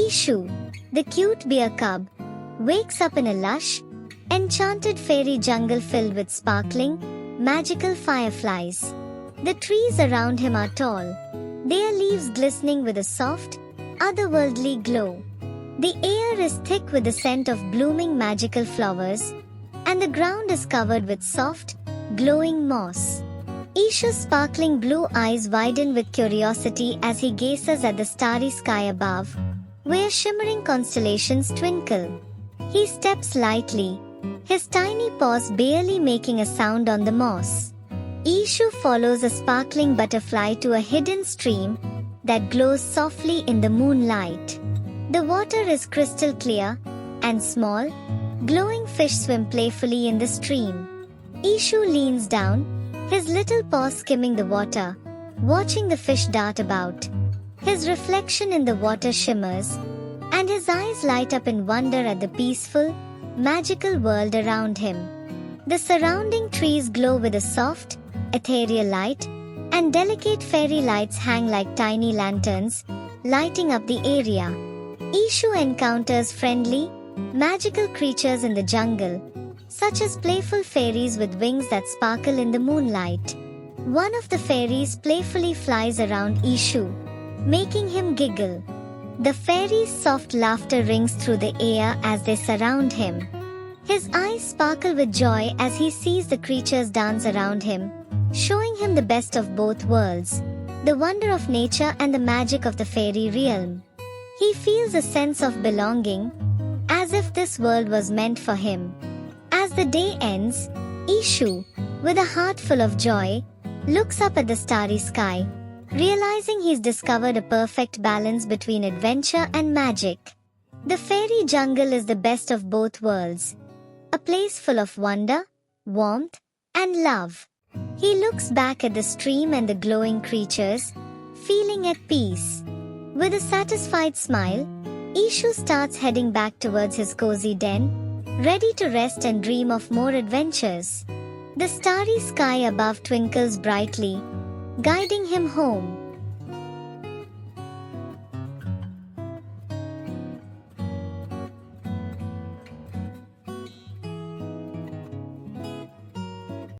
Ishu, the cute bear cub, wakes up in a lush, enchanted fairy jungle filled with sparkling, magical fireflies. The trees around him are tall, their leaves glistening with a soft, otherworldly glow. The air is thick with the scent of blooming magical flowers, and the ground is covered with soft, glowing moss. Ishu's sparkling blue eyes widen with curiosity as he gazes at the starry sky above, where shimmering constellations twinkle. He steps lightly, his tiny paws barely making a sound on the moss. Ishu follows a sparkling butterfly to a hidden stream that glows softly in the moonlight. The water is crystal clear, and small, glowing fish swim playfully in the stream. Ishu leans down, his little paws skimming the water, watching the fish dart about. His reflection in the water shimmers, and his eyes light up in wonder at the peaceful, magical world around him. The surrounding trees glow with a soft, ethereal light, and delicate fairy lights hang like tiny lanterns, lighting up the area. Ishu encounters friendly, magical creatures in the jungle, such as playful fairies with wings that sparkle in the moonlight. One of the fairies playfully flies around Ishu, making him giggle. The fairy's soft laughter rings through the air as they surround him. His eyes sparkle with joy as he sees the creatures dance around him, showing him the best of both worlds, the wonder of nature and the magic of the fairy realm. He feels a sense of belonging, as if this world was meant for him. As the day ends, Ishu, with a heart full of joy, looks up at the starry sky, realizing he's discovered a perfect balance between adventure and magic. The fairy jungle is the best of both worlds, a place full of wonder, warmth, and love. He looks back at the stream and the glowing creatures, feeling at peace. With a satisfied smile, Ishu starts heading back towards his cozy den, ready to rest and dream of more adventures. The starry sky above twinkles brightly, guiding him home.